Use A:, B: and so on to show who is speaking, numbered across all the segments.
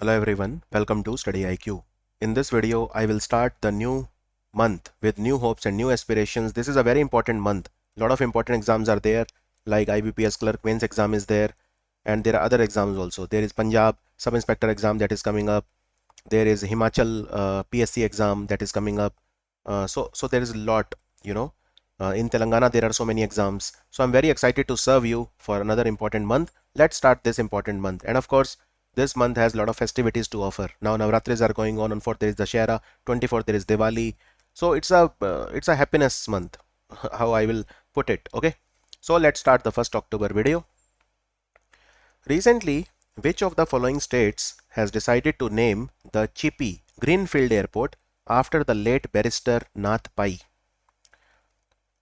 A: Hello everyone, welcome to StudyIQ. In this video, I will start the new month with new hopes and new aspirations. This is a very important month. A lot of important exams are there, like IBPS clerk mains exam is there, and there are other exams also. There is Punjab sub inspector exam that is coming up. There is Himachal PSC exam that is coming up. So there is a lot, in Telangana there are so many exams. So I'm very excited to serve you for another important month. Let's start this important month. And of course, this month has a lot of festivities to offer. Now Navratris are going on 4th there is Dussehra, 24th there is Diwali. So it's a happiness month, how I will put it. Okay, so let's start the 1st October video. Recently, which of the following states has decided to name the Chipi Greenfield Airport after the late barrister Nath Pai?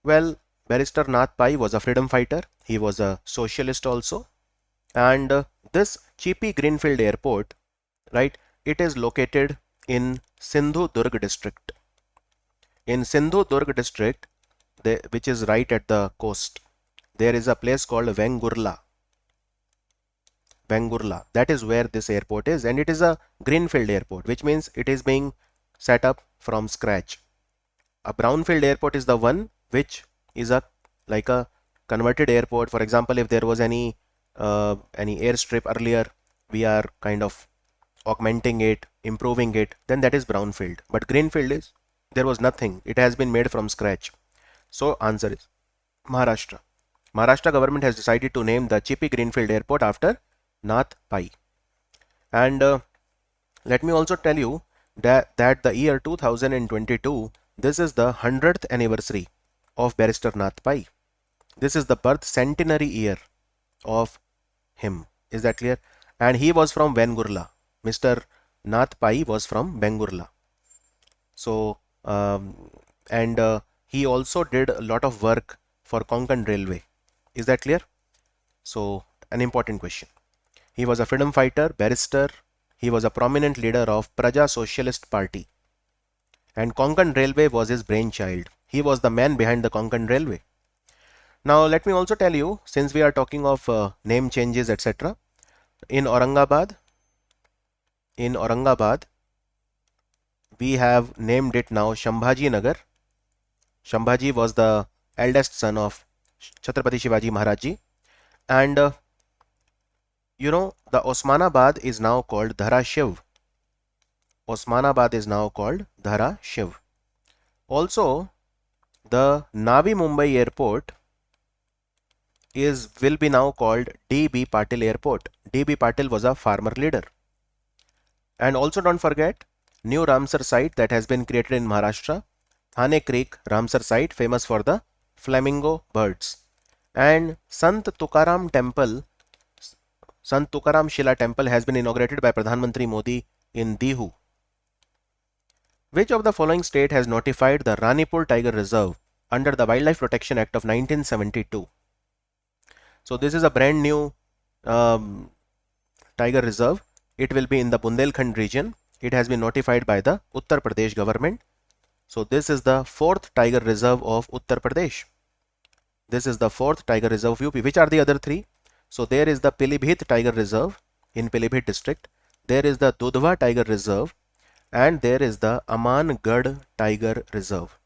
A: Well, barrister Nath Pai was a freedom fighter. He was a socialist also. And this Chipi Greenfield Airport, right, it is located in Sindhu-Durg district. In Sindhu-Durg district, which is right at the coast, there is a place called Vengurla. Vengurla, that is where this airport is, and it is a greenfield airport, which means it is being set up from scratch. A brownfield airport is the one which is like a converted airport. For example, if there was any airstrip earlier, we are kind of augmenting it, improving it, then that is brownfield. But greenfield is there was nothing, it has been made from scratch. So answer is Maharashtra. Maharashtra government has decided to name the Chipi Greenfield Airport after Nath Pai. And let me also tell you that the year 2022, this is the 100th anniversary of barrister Nath Pai. This is the birth centenary year of him. Is that clear? And he was from Vengurla. Mr. Nath Pai was from Vengurla. So he also did a lot of work for Konkan Railway. Is that clear? So an important question. He was a freedom fighter, barrister. He was a prominent leader of Praja Socialist Party. And Konkan Railway was his brainchild. He was the man behind the Konkan Railway. Now let me also tell you, since we are talking of name changes, etc. In Aurangabad, we have named it now Shambhaji Nagar. Shambhaji was the eldest son of Chhatrapati Shivaji Maharaj Ji. And the Osmanabad is now called Dhara Shiv. Osmanabad is now called Dhara Shiv. Also, the Navi Mumbai Airport will be now called D.B. Patil Airport. D.B. Patil was a farmer leader. And also don't forget, new Ramsar site that has been created in Maharashtra, Thane Creek Ramsar site, famous for the flamingo birds. And Sant Tukaram Temple, Sant Tukaram Shila Temple has been inaugurated by Pradhan Mantri Modi in Dihu. Which of the following state has notified the Ranipur Tiger Reserve under the Wildlife Protection Act of 1972? So this is a brand new tiger reserve. It will be in the Bundelkhand region. It has been notified by the Uttar Pradesh government. So this is the 4th tiger reserve of Uttar Pradesh. This is the 4th tiger reserve of UP. Which are the other 3? So there is the Pilibhit Tiger Reserve in Pilibhit district. There is the Dudhwa Tiger Reserve, and there is the Amangarh Tiger Reserve.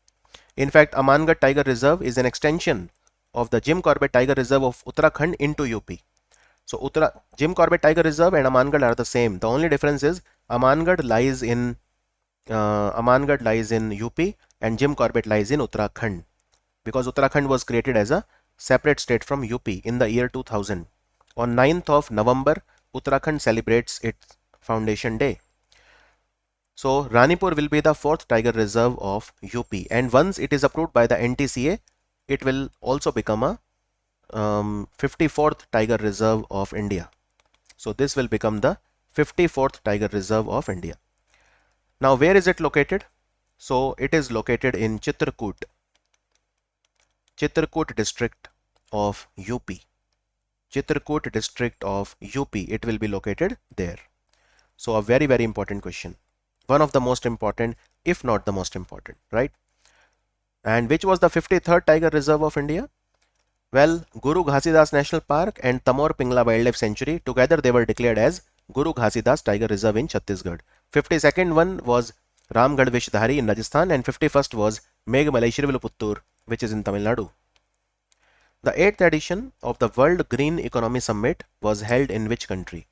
A: In fact, Amangarh Tiger Reserve is an extension of the Jim Corbett Tiger Reserve of Uttarakhand into UP. So Jim Corbett Tiger Reserve and Amangarh are the same. The only difference is Amangarh lies in UP and Jim Corbett lies in Uttarakhand, because Uttarakhand was created as a separate state from UP in the year 2000. On 9th of November, Uttarakhand celebrates its foundation day. So Ranipur will be the 4th tiger reserve of UP, and once it is approved by the NTCA, it will also become a 54th tiger reserve of India. So this will become the 54th tiger reserve of India. Now where is it located? So it is located in Chitrakoot district of UP. Chitrakoot district of UP, it will be located there. So a very, very important question. One of the most important, if not the most important, right? And which was the 53rd tiger reserve of India? Well, Guru Ghasidas National Park and Tamor Pingla Wildlife Sanctuary, together they were declared as Guru Ghasidas Tiger Reserve in Chhattisgarh. 52nd one was Ramgarh Vishdhari in Rajasthan, and 51st was Meghamalai Shirviluputtur, which is in Tamil Nadu. The 8th edition of the World Green Economy Summit was held in which country?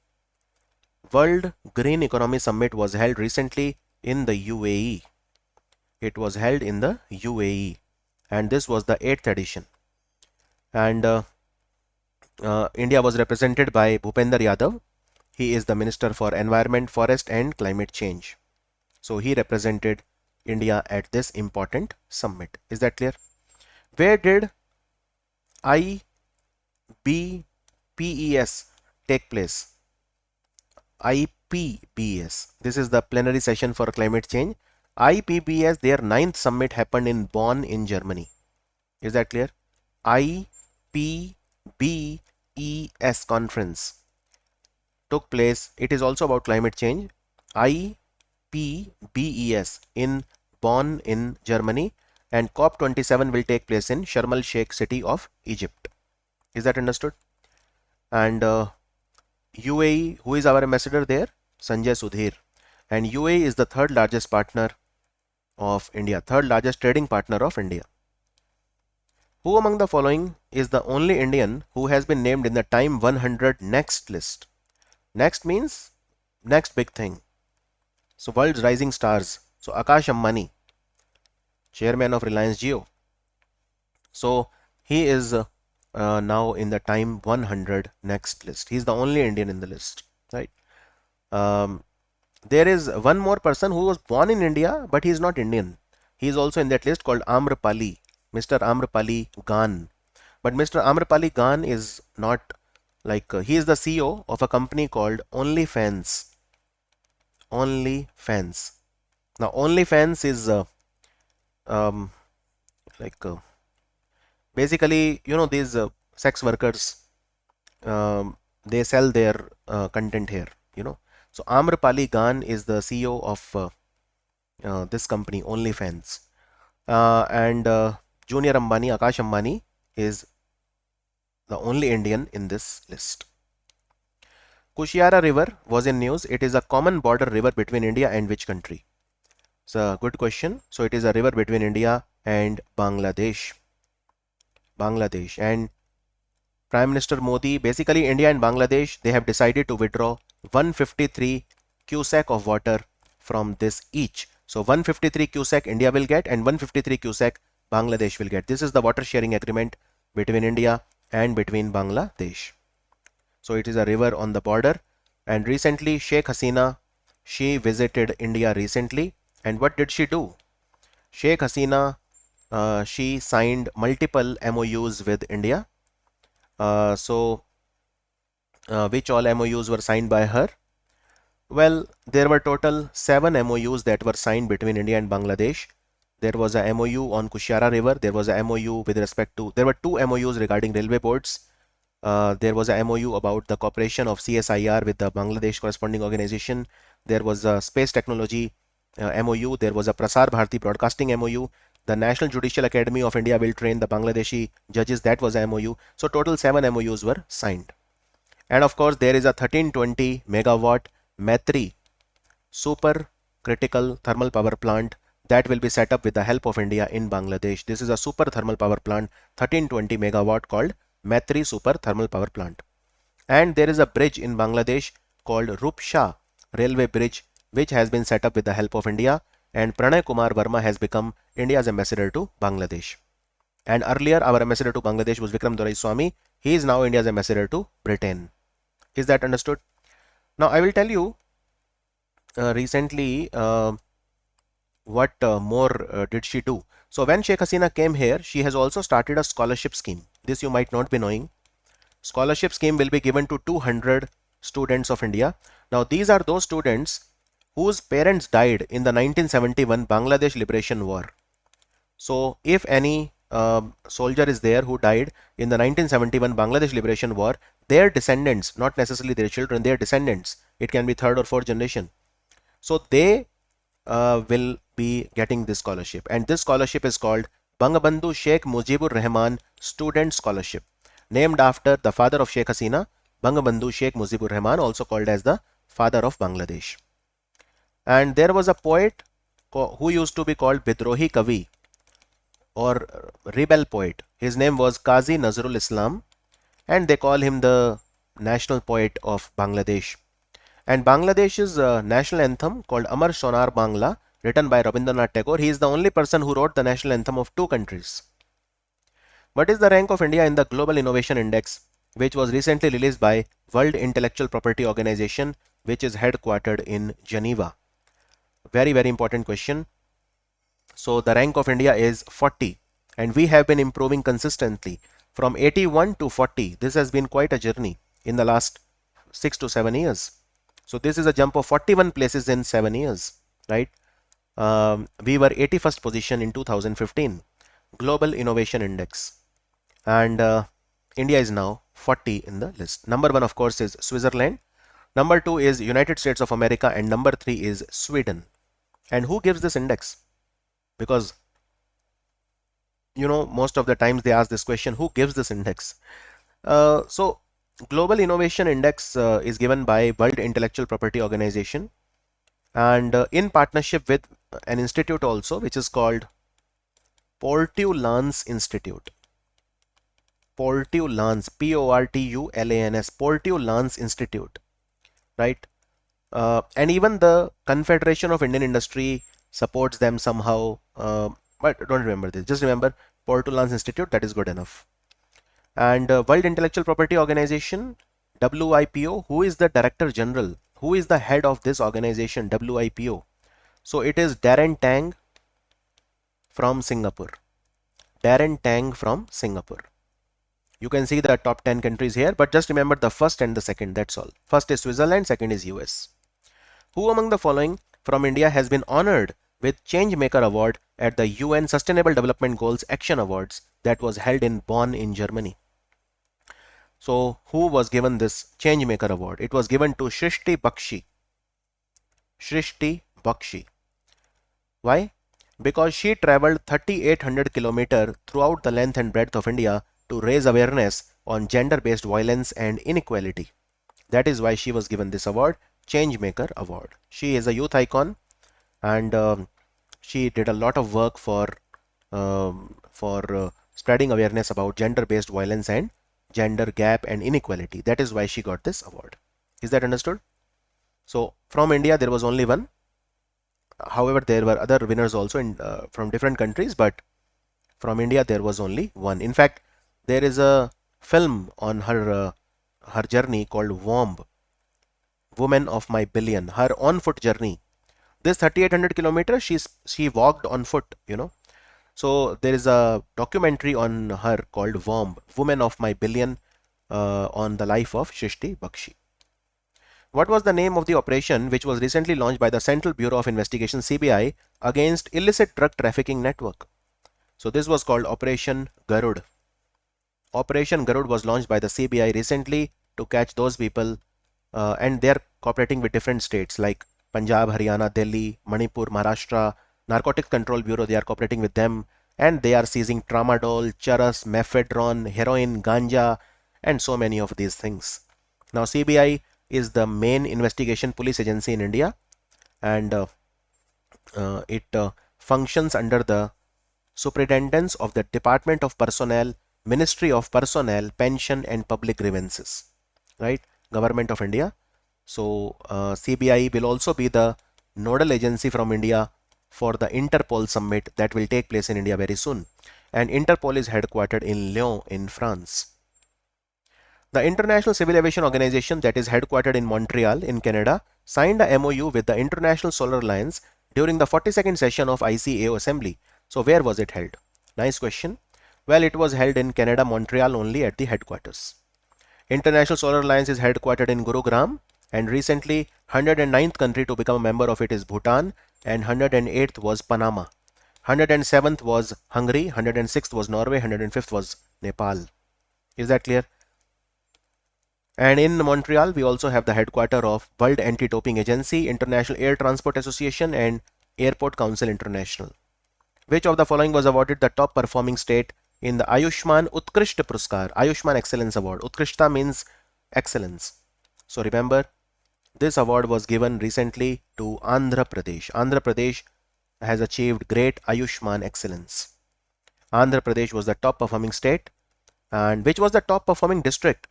A: World Green Economy Summit was held recently in the UAE. It was held in the UAE, and this was the 8th edition. And India was represented by Bhupender Yadav. He is the Minister for Environment, Forest and Climate Change. So he represented India at this important summit. Is that clear? Where did IPBES take place? IPBES. This is the plenary session for climate change. IPBES, their 9th summit happened in Bonn in Germany. Is that clear? IPBES conference took place. It is also about climate change. IPBES in Bonn in Germany, and COP27 will take place in Sharm el Sheikh city of Egypt. Is that understood? And UAE, who is our ambassador there? Sanjay Sudhir. And UAE is the 3rd largest partner of India, 3rd largest trading partner of India. Who among the following is the only Indian who has been named in the Time100 Next list? Next means next big thing. So world's rising stars. So Akash Ambani, chairman of Reliance Jio. So he is now in the Time100 Next list. He is the only Indian in the list, right? There is one more person who was born in India, but he is not Indian. He is also in that list, called Amrapali, Mr. Amrapali Gan. But Mr. Amrapali Gan is not like, he is the CEO of a company called OnlyFans. OnlyFans. Now OnlyFans is basically, you know, these sex workers, they sell their content here, you know. So Amrapali Gan is the CEO of this company, OnlyFans. And Junior Ambani, Akash Ambani, is the only Indian in this list. Kushiyara River was in news. It is a common border river between India and which country? It's a good question. So it is a river between India and Bangladesh. And Prime Minister Modi, basically India and Bangladesh, they have decided to withdraw 153 cusack of water from this each. So 153 cusack India will get and 153 cusack Bangladesh will get. This is the water sharing agreement between India and between Bangladesh. So it is a river on the border. And recently Sheikh Hasina, she visited India recently. And what did she do? Sheikh Hasina, she signed multiple MOUs with India. Which all MOUs were signed by her? Well, there were total 7 MOUs that were signed between India and Bangladesh. There was a MOU on Kushiyara River. There was a MOU with respect to, there were 2 MOUs regarding railway boards. There was a MOU about the cooperation of CSIR with the Bangladesh corresponding organization. There was a space technology MOU. There was a Prasar Bharati broadcasting MOU. The National Judicial Academy of India will train the Bangladeshi judges. That was a MOU. So total 7 MOUs were signed. And of course, there is a 1320 megawatt Maitri super critical thermal power plant that will be set up with the help of India in Bangladesh. This is a super thermal power plant, 1320 megawatt, called Maitri super thermal power plant. And there is a bridge in Bangladesh called Rupsha railway bridge, which has been set up with the help of India. And Pranay Kumar Verma has become India's ambassador to Bangladesh. And earlier our ambassador to Bangladesh was Vikram Doraiswamy. He is now India's ambassador to Britain. Is that understood? Now I will tell you recently what more did she do. So when Sheikh Hasina came here, she has also started a scholarship scheme. This you might not be knowing. Scholarship scheme will be given to 200 students of India. Now these are those students whose parents died in the 1971 Bangladesh Liberation War. So if any soldier is there who died in the 1971 Bangladesh Liberation War, their descendants, not necessarily their children, their descendants, it can be 3rd or 4th generation. So they will be getting this scholarship, and this scholarship is called Bangabandhu Sheikh Mujibur Rahman Student Scholarship, named after the father of Sheikh Hasina, Bangabandhu Sheikh Mujibur Rahman, also called as the father of Bangladesh. And there was a poet who used to be called Bidrohi Kavi or rebel poet. His name was Qazi Nazrul Islam, and they call him the national poet of Bangladesh. And Bangladesh's national anthem called Amar Sonar Bangla, written by Rabindranath Tagore, he is the only person who wrote the national anthem of two countries. What is the rank of India in the Global Innovation Index, which was recently released by World Intellectual Property Organization, which is headquartered in Geneva? Very, very important question. So the rank of India is 40, and we have been improving consistently from 81 to 40. This has been quite a journey in the last 6 to 7 years. So this is a jump of 41 places in 7 years, right? We were 81st position in 2015 Global Innovation Index, and India is now 40 in the list. Number 1, of course, is Switzerland. Number 2 is United States of America, and number 3 is Sweden. And who gives this index? Because most of the times they ask this question, who gives this index? So Global Innovation Index is given by World Intellectual Property Organization, and in partnership with an institute also, which is called Portulans Institute. Portulans, Portulans, Portulans Institute, right? And even the Confederation of Indian Industry supports them somehow, but don't remember this. Just remember Portulans Institute, that is good enough. And World Intellectual Property Organization, WIPO, who is the Director General? Who is the head of this organization, WIPO? So it is Darren Tang from Singapore. Darren Tang from Singapore. You can see the top 10 countries here, but just remember the first and the second, that's all. First is Switzerland, second is US. Who among the following from India has been honored with Changemaker Award at the UN Sustainable Development Goals Action Awards that was held in Bonn in Germany? So who was given this Changemaker Award? It was given to Shrishti Bakshi. Shrishti Bakshi. Why? Because she traveled 3,800 kilometers throughout the length and breadth of India to raise awareness on gender-based violence and inequality. That is why she was given this award, Changemaker Award. She is a youth icon, and she did a lot of work for spreading awareness about gender-based violence and gender gap and inequality. That is why she got this award. Is that understood? So from India there was only one. However, there were other winners also from different countries, but from India there was only one. In fact, there is a film on her journey called WOMB, Woman of My Billion, her on-foot journey. This 3,800 kilometers she walked on foot, So there is a documentary on her called WOMB, Woman of My Billion, on the life of Shrishti Bakshi. What was the name of the operation which was recently launched by the Central Bureau of Investigation (CBI) against illicit drug trafficking network? So this was called Operation Garud. Operation Garud was launched by the CBI recently to catch those people, and they are cooperating with different states like Punjab, Haryana, Delhi, Manipur, Maharashtra. Narcotics Control Bureau, they are cooperating with them, and they are seizing tramadol, charas, mephedrone, heroin, ganja, and so many of these things. Now CBI is the main investigation police agency in India, and it functions under the superintendence of the Department of Personnel, Ministry of Personnel, Pension and Public Grievances, right? Government of India. So CBI will also be the nodal agency from India for the Interpol summit that will take place in India very soon. And Interpol is headquartered in Lyon in France. The International Civil Aviation Organization, that is headquartered in Montreal in Canada, signed a MOU with the International Solar Alliance during the 42nd session of ICAO Assembly. So where was it held? Nice question. Well, it was held in Canada, Montreal only at the headquarters. International Solar Alliance is headquartered in Gurugram, and recently 109th country to become a member of it is Bhutan, and 108th was Panama. 107th was Hungary, 106th was Norway, 105th was Nepal. Is that clear? And in Montreal, we also have the headquarters of World Anti-Doping Agency, International Air Transport Association, and Airport Council International. Which of the following was awarded the top performing state in the Ayushman Utkrishtata Puraskaar, Ayushman Excellence Award? Utkrishtata means excellence. So remember, This award was given recently to Andhra Pradesh. Andhra Pradesh has achieved great Ayushman Excellence. Andhra Pradesh was the top performing state, and which was the top performing district.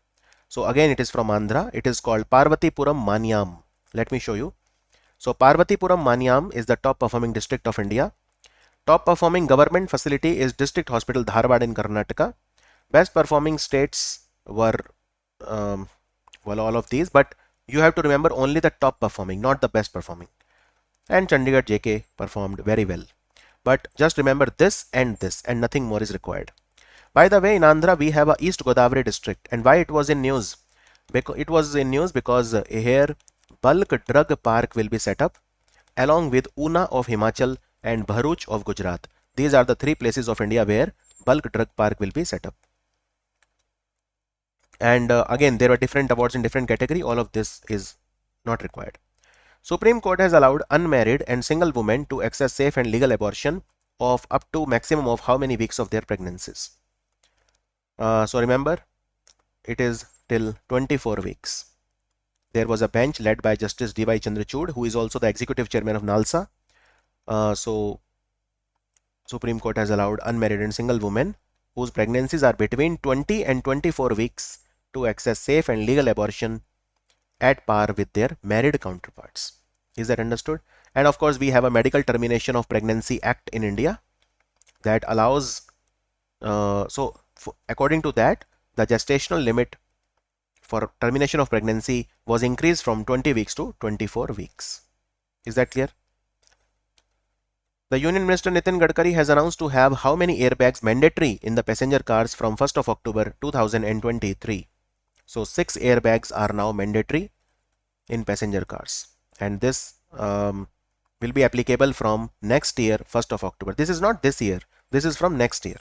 A: So again, it is from Andhra. It is called Parvatipuram Manyam. Let me show you. So Parvatipuram Manyam is the top performing district of India. Top performing government facility is District Hospital Dharwad in Karnataka. Best performing states were well, all of these, but you have to remember only the top performing, not the best performing. And Chandigarh JK performed very well. But just remember this, and nothing more is required. By the way, in Andhra we have a East Godavari district, and why it was in news? Because it was in news because here bulk drug park will be set up along with Una of Himachal and Bharuch of Gujarat. These are the three places of India where bulk drug park will be set up. And again, there are different awards in different category. All of this is not required. Supreme Court has allowed unmarried and single women to access safe and legal abortion of up to maximum of how many weeks of their pregnancies. So remember, it is till 24 weeks. There was a bench led by Justice D.Y. Chandrachud, who is also the executive chairman of NALSA. So Supreme Court has allowed unmarried and single women whose pregnancies are between 20 and 24 weeks to access safe and legal abortion at par with their married counterparts. Is that understood? And of course, we have a Medical Termination of Pregnancy Act in India that allows, according to that, the gestational limit for termination of pregnancy was increased from 20 weeks to 24 weeks. Is that clear? The Union Minister Nitin Gadkari has announced to have how many airbags mandatory in the passenger cars from 1st of October 2023. So 6 airbags are now mandatory in passenger cars, and this will be applicable from next year, 1st of October. This is not this year, this is from next year.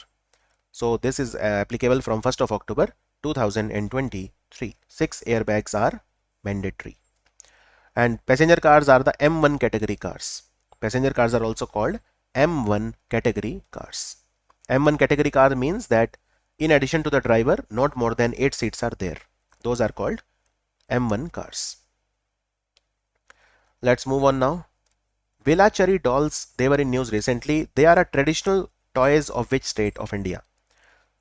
A: So this is applicable from 1st of October 2023. 6 airbags are mandatory. And passenger cars are the M1 category cars. Passenger cars are also called M1 category cars. M1 category car means that in addition to the driver, not more than 8 seats are there. Those are called M1 cars. Let's move on now. Vilachery dolls, they were in news recently. They are a traditional toys of which state of India?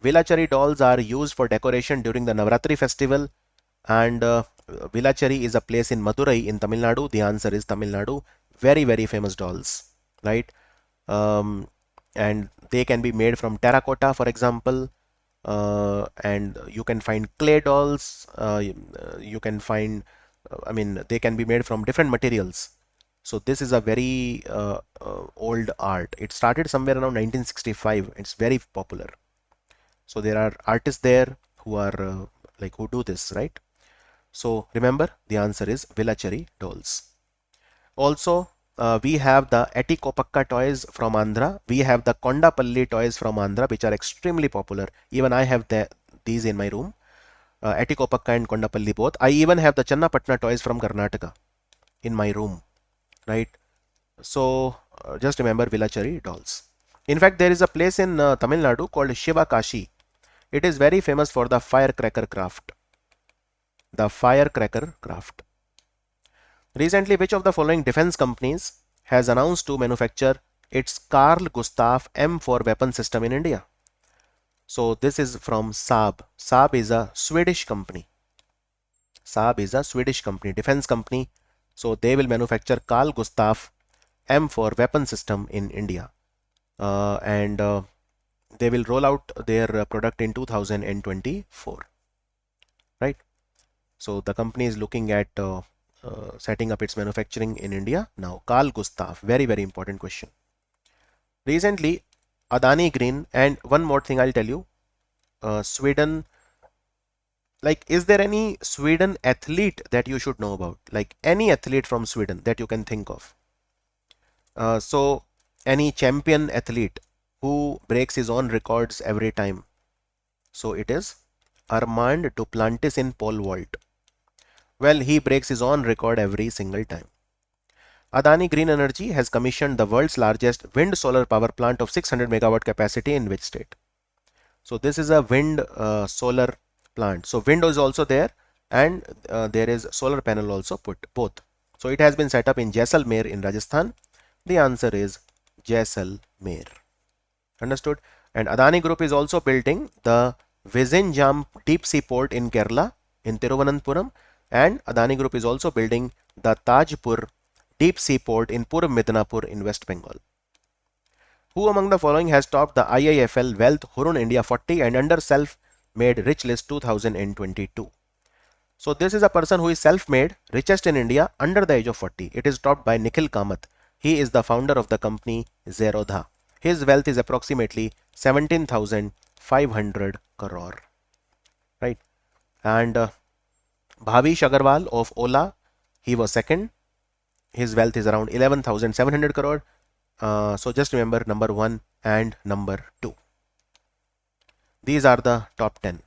A: Vilachery dolls are used for decoration during the Navratri festival, and Vilachery is a place in Madurai in Tamil Nadu. The answer is Tamil Nadu. Very, very famous dolls, right? And they can be made from terracotta, for example, and you can find clay dolls. You can find, they can be made from different materials. So this is a very old art. It started somewhere around 1965. It's very popular. So there are artists there who are who do this, right? So remember, the answer is Vilachery dolls. Also, we have the Etikopakka toys from Andhra. We have the Kondapalli toys from Andhra, which are extremely popular. Even I have these in my room. Etikopakka and Kondapalli both. I even have the Channapatna toys from Karnataka in my room, right? So just remember Vilachery dolls. In fact, there is a place in Tamil Nadu called Shiva Kashi. It is very famous for the firecracker craft. The firecracker craft. Recently, which of the following defense companies has announced to manufacture its Carl Gustaf M4 weapon system in India? So this is from Saab. Saab is a Swedish company. Saab is a Swedish company, defense company. So they will manufacture Carl Gustaf M4 weapon system in India. And they will roll out their product in 2024. Right? So the company is looking at setting up its manufacturing in India now. Carl Gustaf, very, very important question. Recently, Adani Green, and one more thing I'll tell you, Sweden, is there any Sweden athlete that you should know about? Like any athlete from Sweden that you can think of? So any champion athlete who breaks his own records every time. So it is Armand Duplantis in pole vault. Well, he breaks his own record every single time. Adani Green Energy has commissioned the world's largest wind solar power plant of 600 megawatt capacity in which state? So this is a wind solar plant. So wind is also there, and there is solar panel also put, both. So it has been set up in Jaisalmer in Rajasthan. The answer is Jaisalmer. Understood? And Adani Group is also building the Vizinjam deep sea port in Kerala, in Thiruvananthapuram, and Adani Group is also building the Tajpur deep sea port in Purv Midnapur in West Bengal. Who among the following has topped the IIFL Wealth Hurun India 40 and under self-made rich list 2022? So this is a person who is self-made, richest in India under the age of 40. It is topped by Nikhil Kamath. He is the founder of the company Zerodha. His wealth is approximately 17,500 crore. Right? And Bhavish Agarwal of Ola, he was second. His wealth is around 11,700 crore. So just remember number 1 and number 2. These are the top 10.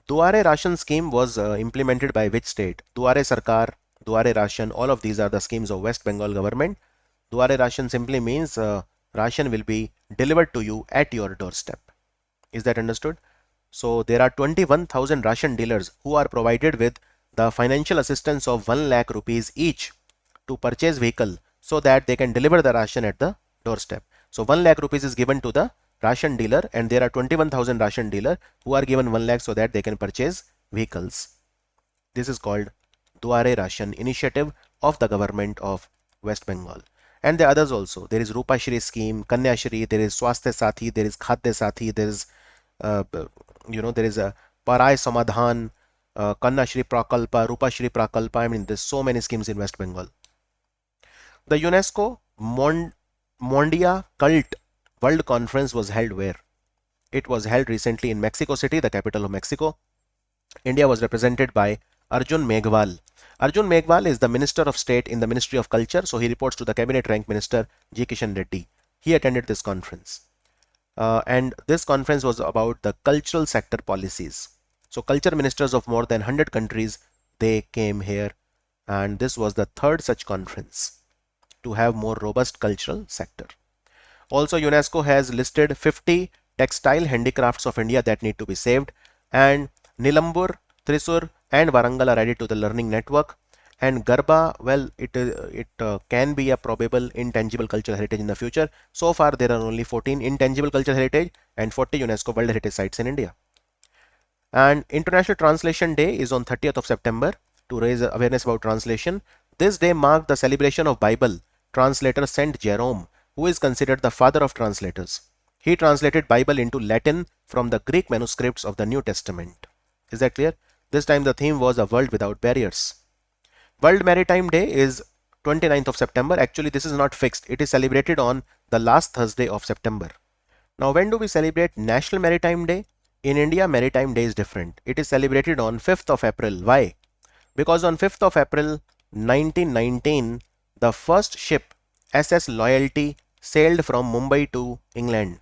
A: Duare Ration Scheme was implemented by which state? Duare Sarkar, Duare Ration, all of these are the schemes of West Bengal government. Duare Ration simply means ration will be delivered to you at your doorstep. Is that understood? So there are 21,000 ration dealers who are provided with the financial assistance of 1 lakh rupees each to purchase vehicle so that they can deliver the ration at the doorstep. So 1 lakh rupees is given to the ration dealer, and there are 21,000 ration dealer who are given 1 lakh so that they can purchase vehicles. This is called Duare Ration initiative of the government of West Bengal. And the others also. There is Rupa Shri scheme, Kanya Shri, there is Swasthya Sathi, there is Khadya Sathi, there is there is a Parai Samadhan, Kanya Shri Prakalpa, Rupa Shri Prakalpa. I mean, there's so many schemes in West Bengal. The UNESCO-MONDIACULT World Conference was held where? It was held recently in Mexico City, the capital of Mexico. India was represented by Arjun Meghwal. Arjun Meghwal is the Minister of State in the Ministry of Culture, so he reports to the Cabinet Rank Minister G. Kishan Reddy. He attended this conference. And this conference was about the cultural sector policies. So culture ministers of more than 100 countries, they came here, and this was the third such conference to have more robust cultural sector. Also, UNESCO has listed 50 textile handicrafts of India that need to be saved, and Nilambur, Thrissur and Warangal are added to the learning network. And Garba, well, it can be a probable intangible cultural heritage in the future. So far, there are only 14 intangible cultural heritage and 40 UNESCO World Heritage Sites in India. And International Translation Day is on 30th of September to raise awareness about translation. This day marked the celebration of Bible translator Saint Jerome, who is considered the father of translators. He translated Bible into Latin from the Greek manuscripts of the New Testament. Is that clear? This time the theme was a world without barriers. World Maritime Day is 29th of September. Actually, this is not fixed. It is celebrated on the last Thursday of September. Now, when do we celebrate National Maritime Day? In India, Maritime Day is different. It is celebrated on 5th of April. Why? Because on 5th of April 1919, the first ship SS Loyalty sailed from Mumbai to England.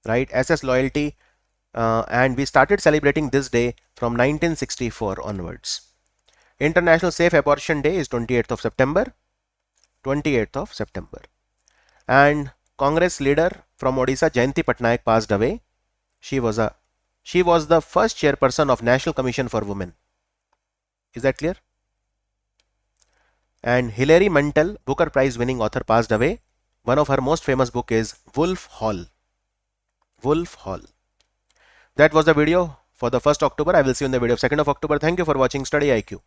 A: Right? SS Loyalty, and we started celebrating this day from 1964 onwards. International Safe Abortion Day is 28th of September. 28th of September. And Congress leader from Odisha, Jayanti Patnaik, passed away. She was the first chairperson of National Commission for Women. Is that clear? And Hilary Mantel, Booker Prize winning author, passed away. One of her most famous book is Wolf Hall. Wolf Hall. That was the video for the 1st October. I will see you in the video of 2nd of October. Thank you for watching Study IQ.